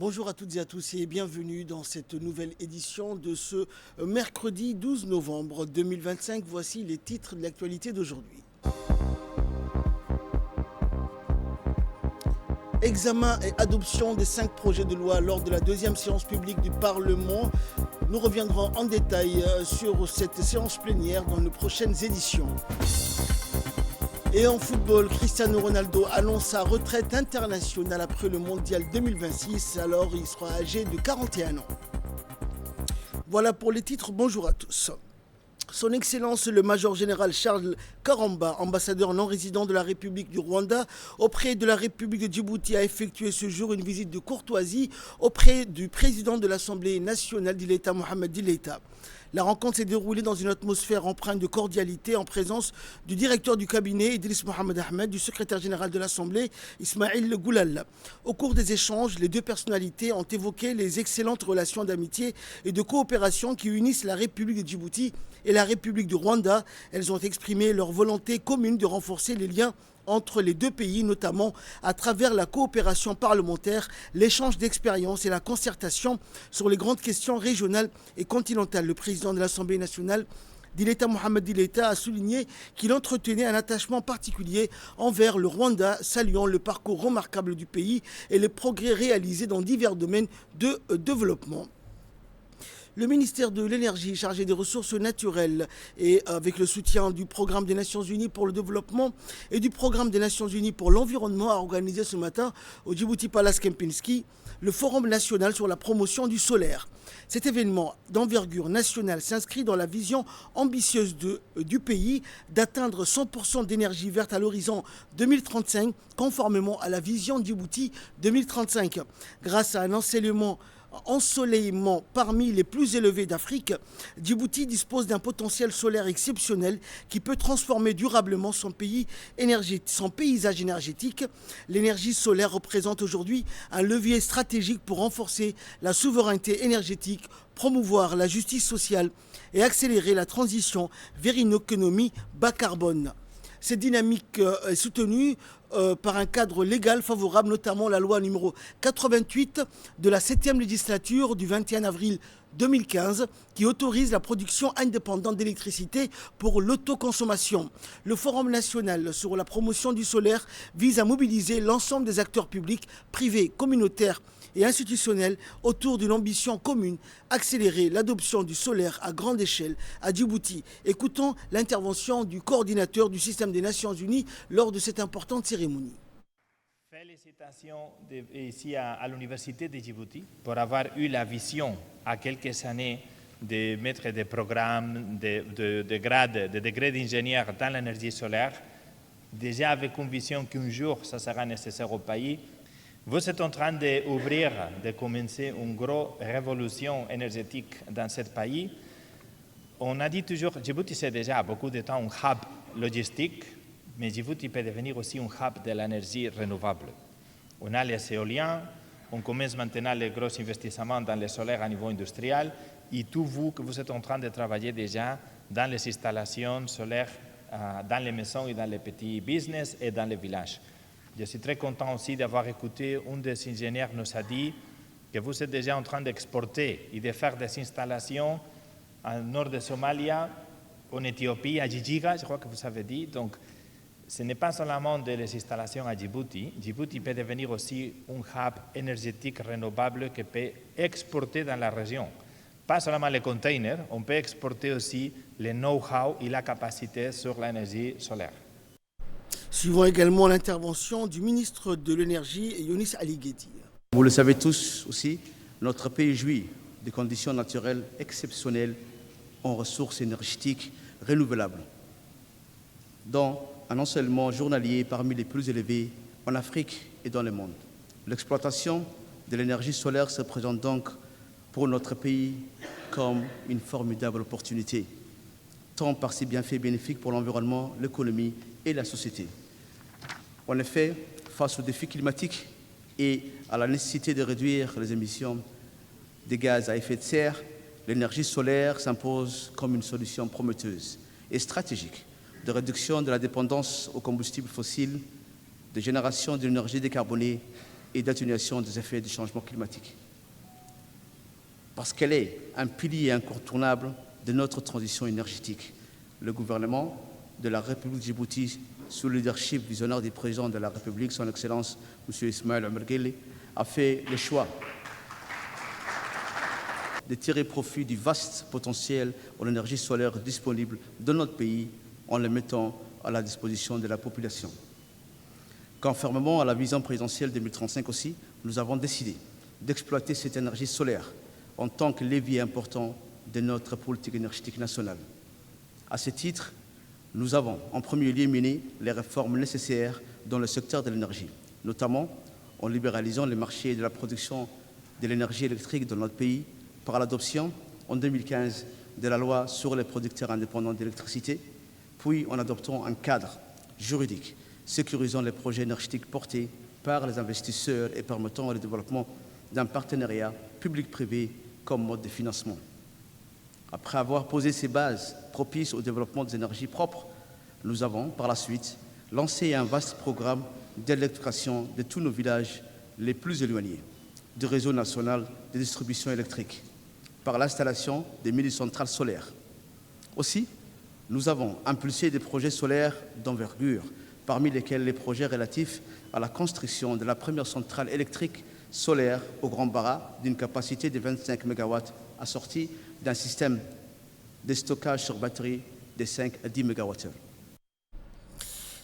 Bonjour à toutes et à tous et bienvenue dans cette nouvelle édition de ce mercredi 12 novembre 2025. Voici les titres de l'actualité d'aujourd'hui. Examen et adoption des 5 projets de loi lors de la deuxième séance publique du Parlement. Nous reviendrons en détail sur cette séance plénière dans les prochaines éditions. Et en football, Cristiano Ronaldo annonce sa retraite internationale après le Mondial 2026, alors il sera âgé de 41 ans. Voilà pour les titres, bonjour à tous. Son Excellence le Major Général Charles Karamba, ambassadeur non résident de la République du Rwanda auprès de la République de Djibouti, a effectué ce jour une visite de courtoisie auprès du président de l'Assemblée nationale d'Ileta, Mohamed Ileta. La rencontre s'est déroulée dans une atmosphère empreinte de cordialité en présence du directeur du cabinet Idriss Mohamed Ahmed, du secrétaire général de l'Assemblée Ismaïl Goulal. Au cours des échanges, les deux personnalités ont évoqué les excellentes relations d'amitié et de coopération qui unissent la République de Djibouti et la République du Rwanda. Elles ont exprimé leur volonté commune de renforcer les liens entre les deux pays, notamment à travers la coopération parlementaire, l'échange d'expériences et la concertation sur les grandes questions régionales et continentales. Le président de l'Assemblée nationale d'Ileta, Mohamed Ileta, a souligné qu'il entretenait un attachement particulier envers le Rwanda, saluant le parcours remarquable du pays et les progrès réalisés dans divers domaines de développement. Le ministère de l'Énergie, chargé des ressources naturelles et avec le soutien du Programme des Nations Unies pour le développement et du Programme des Nations Unies pour l'environnement, a organisé ce matin au Djibouti Palace Kempinski le Forum national sur la promotion du solaire. Cet événement d'envergure nationale s'inscrit dans la vision ambitieuse du pays d'atteindre 100% d'énergie verte à l'horizon 2035, conformément à la vision Djibouti 2035. Grâce à un ensoleillement parmi les plus élevés d'Afrique, Djibouti dispose d'un potentiel solaire exceptionnel qui peut transformer durablement son paysage énergétique. L'énergie solaire représente aujourd'hui un levier stratégique pour renforcer la souveraineté énergétique, promouvoir la justice sociale et accélérer la transition vers une économie bas carbone. Cette dynamique est soutenue par un cadre légal favorable, notamment la loi numéro 88 de la 7e législature du 21 avril 2015 qui autorise la production indépendante d'électricité pour l'autoconsommation. Le Forum national sur la promotion du solaire vise à mobiliser l'ensemble des acteurs publics, privés, communautaires et institutionnels autour d'une ambition commune, accélérer l'adoption du solaire à grande échelle à Djibouti. Écoutons l'intervention du coordinateur du système des Nations Unies lors de cette importante cérémonie. Félicitations ici à l'Université de Djibouti pour avoir eu la vision à quelques années de mettre des programmes, de grades, de degrés d'ingénieur dans l'énergie solaire, déjà avec une vision qu'un jour ça sera nécessaire au pays. Vous êtes en train d'ouvrir, de commencer une grosse révolution énergétique dans ce pays. On a dit toujours, Djibouti c'est déjà beaucoup de temps un hub logistique, mais Djibouti peut devenir aussi un hub de l'énergie renouvelable. On a les éoliens, on commence maintenant les gros investissements dans le solaire à niveau industriel, et tout vous que vous êtes en train de travailler déjà dans les installations solaires, dans les maisons et dans les petits business et dans les villages. Je suis très content aussi d'avoir écouté, un des ingénieurs nous a dit que vous êtes déjà en train d'exporter et de faire des installations au nord de Somalia, en Éthiopie, à Djijiga, je crois que vous avez dit. Donc, ce n'est pas seulement des installations à Djibouti. Djibouti peut devenir aussi un hub énergétique renouvelable qui peut exporter dans la région. Pas seulement les containers, on peut exporter aussi le know-how et la capacité sur l'énergie solaire. Suivons également l'intervention du ministre de l'Énergie, Younis Ali Guedi. Vous le savez tous aussi, notre pays jouit de conditions naturelles exceptionnelles en ressources énergétiques renouvelables, dont un enseignement journalier parmi les plus élevés en Afrique et dans le monde. L'exploitation de l'énergie solaire se présente donc pour notre pays comme une formidable opportunité, tant par ses bienfaits bénéfiques pour l'environnement, l'économie et la société. En effet, face aux défis climatiques et à la nécessité de réduire les émissions de gaz à effet de serre, l'énergie solaire s'impose comme une solution prometteuse et stratégique de réduction de la dépendance aux combustibles fossiles, de génération d'énergie décarbonée et d'atténuation des effets du changement climatique. Parce qu'elle est un pilier incontournable de notre transition énergétique. Le gouvernement de la République de Djibouti, sous le leadership visionnaire du président de la République, son Excellence M. Ismaël Omar Guelleh, a fait le choix de tirer profit du vaste potentiel en énergie solaire disponible dans notre pays en le mettant à la disposition de la population. Conformément à la vision présidentielle 2035 aussi, nous avons décidé d'exploiter cette énergie solaire en tant que levier important de notre politique énergétique nationale. À ce titre, nous avons en premier lieu mené les réformes nécessaires dans le secteur de l'énergie, notamment en libéralisant le marché de la production de l'énergie électrique dans notre pays par l'adoption en 2015 de la loi sur les producteurs indépendants d'électricité, puis en adoptant un cadre juridique sécurisant les projets énergétiques portés par les investisseurs et permettant le développement d'un partenariat public-privé comme mode de financement. Après avoir posé ces bases propices au développement des énergies propres, nous avons par la suite lancé un vaste programme d'électrification de tous nos villages les plus éloignés du réseau national de distribution électrique par l'installation des mini-centrales solaires. Aussi, nous avons impulsé des projets solaires d'envergure, parmi lesquels les projets relatifs à la construction de la première centrale électrique solaire au Grand Bara d'une capacité de 25 MW assortie d'un système de stockage sur batterie de 5 à 10 MWh.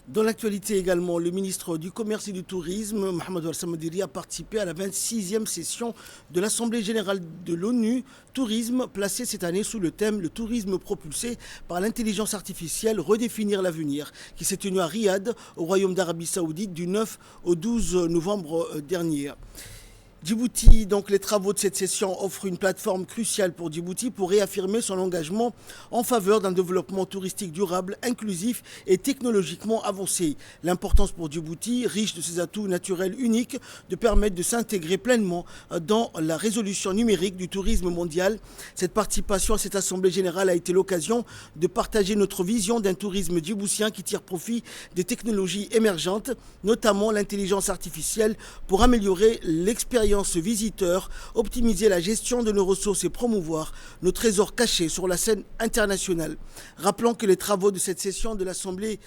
Dans l'actualité également, le ministre du Commerce et du Tourisme, Mohamed Al-Samadiri, a participé à la 26e session de l'Assemblée générale de l'ONU Tourisme, placée cette année sous le thème « Le tourisme propulsé par l'intelligence artificielle, redéfinir l'avenir », qui s'est tenue à Riyad, au Royaume d'Arabie Saoudite, du 9 au 12 novembre dernier. Djibouti, donc les travaux de cette session offrent une plateforme cruciale pour Djibouti pour réaffirmer son engagement en faveur d'un développement touristique durable, inclusif et technologiquement avancé. L'importance pour Djibouti, riche de ses atouts naturels uniques, de permettre de s'intégrer pleinement dans la résolution numérique du tourisme mondial. Cette participation à cette assemblée générale a été l'occasion de partager notre vision d'un tourisme djiboutien qui tire profit des technologies émergentes, notamment l'intelligence artificielle, pour améliorer l'expérience visiteurs, optimiser la gestion de nos ressources et promouvoir nos trésors cachés sur la scène internationale. Rappelons que les travaux de cette session de l'Assemblée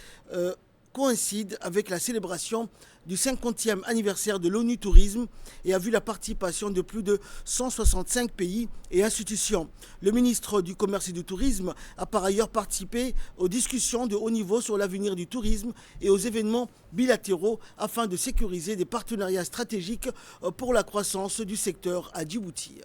coïncident avec la célébration du 50e anniversaire de l'ONU Tourisme et a vu la participation de plus de 165 pays et institutions. Le ministre du Commerce et du Tourisme a par ailleurs participé aux discussions de haut niveau sur l'avenir du tourisme et aux événements bilatéraux afin de sécuriser des partenariats stratégiques pour la croissance du secteur à Djibouti.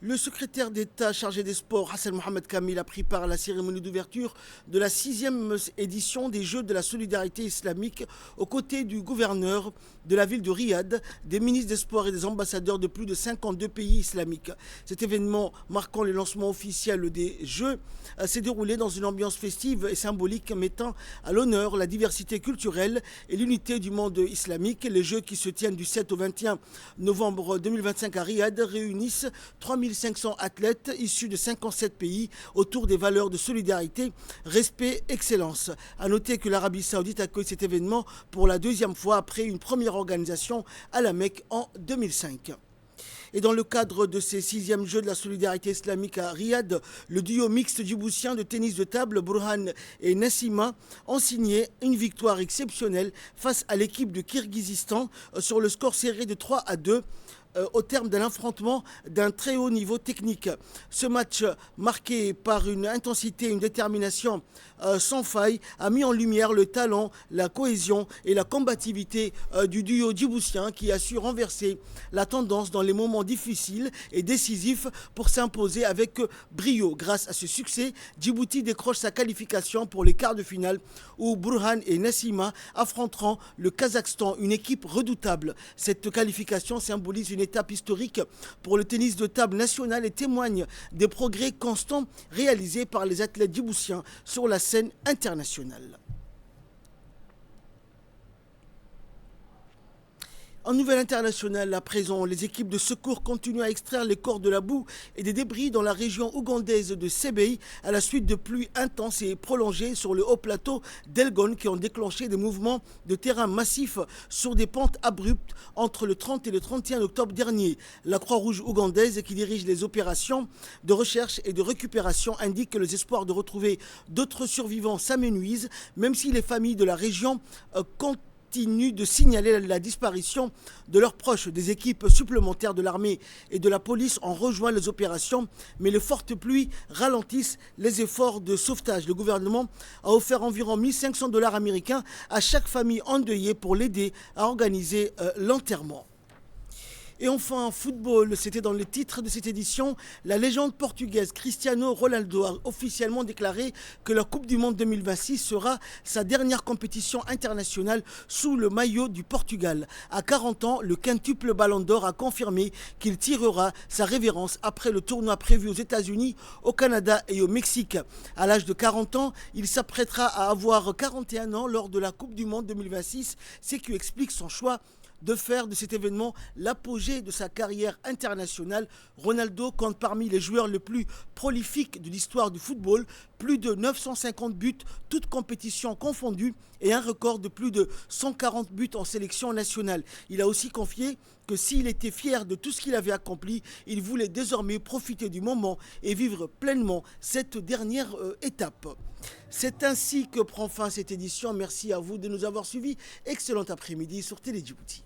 Le secrétaire d'État chargé des sports, Hassan Mohamed Kamil, a pris part à la cérémonie d'ouverture de la 6e édition des Jeux de la solidarité islamique aux côtés du gouverneur de la ville de Riyad, des ministres des Sports et des ambassadeurs de plus de 52 pays islamiques. Cet événement marquant le lancement officiel des Jeux s'est déroulé dans une ambiance festive et symbolique mettant à l'honneur la diversité culturelle et l'unité du monde islamique. Les Jeux qui se tiennent du 7 au 21 novembre 2025 à Riyad réunissent 3500 athlètes issus de 57 pays autour des valeurs de solidarité, respect, excellence. A noter que l'Arabie Saoudite accueille cet événement pour la 2e fois après une première organisation à la Mecque en 2005. Et dans le cadre de ces 6e Jeux de la solidarité islamique à Riyad, le duo mixte djiboutien de tennis de table, Burhan et Nassima, ont signé une victoire exceptionnelle face à l'équipe de Kirghizistan sur le score serré de 3-2. Au terme d'un affrontement d'un très haut niveau technique. Ce match, marqué par une intensité et une détermination sans faille, a mis en lumière le talent, la cohésion et la combativité du duo djiboutien qui a su renverser la tendance dans les moments difficiles et décisifs pour s'imposer avec brio. Grâce à ce succès, Djibouti décroche sa qualification pour les quarts de finale où Burhan et Nassima affronteront le Kazakhstan, une équipe redoutable. Cette qualification symbolise une étape historique pour le tennis de table national et témoigne des progrès constants réalisés par les athlètes djiboutiens sur la scène internationale. En nouvelle internationale, à présent, les équipes de secours continuent à extraire les corps de la boue et des débris dans la région ougandaise de Sebei à la suite de pluies intenses et prolongées sur le haut plateau d'Elgon qui ont déclenché des mouvements de terrain massifs sur des pentes abruptes entre le 30 et le 31 octobre dernier. La Croix-Rouge ougandaise qui dirige les opérations de recherche et de récupération indique que les espoirs de retrouver d'autres survivants s'amenuisent, même si les familles de la région continuent de signaler la disparition de leurs proches. Des équipes supplémentaires de l'armée et de la police ont rejoint les opérations, mais les fortes pluies ralentissent les efforts de sauvetage. Le gouvernement a offert environ 1 500 $ américains à chaque famille endeuillée pour l'aider à organiser l'enterrement. Et enfin, en football, c'était dans le titre de cette édition, la légende portugaise Cristiano Ronaldo a officiellement déclaré que la Coupe du Monde 2026 sera sa dernière compétition internationale sous le maillot du Portugal. À 40 ans, le quintuple Ballon d'Or a confirmé qu'il tirera sa révérence après le tournoi prévu aux États-Unis, au Canada et au Mexique. À l'âge de 40 ans, il s'apprêtera à avoir 41 ans lors de la Coupe du Monde 2026, ce qui explique son choix de faire de cet événement l'apogée de sa carrière internationale. Ronaldo compte parmi les joueurs les plus prolifiques de l'histoire du football, plus de 950 buts, toutes compétitions confondues, et un record de plus de 140 buts en sélection nationale. Il a aussi confié que s'il était fier de tout ce qu'il avait accompli, il voulait désormais profiter du moment et vivre pleinement cette dernière étape. C'est ainsi que prend fin cette édition. Merci à vous de nous avoir suivis. Excellent après-midi sur Télé Djibouti.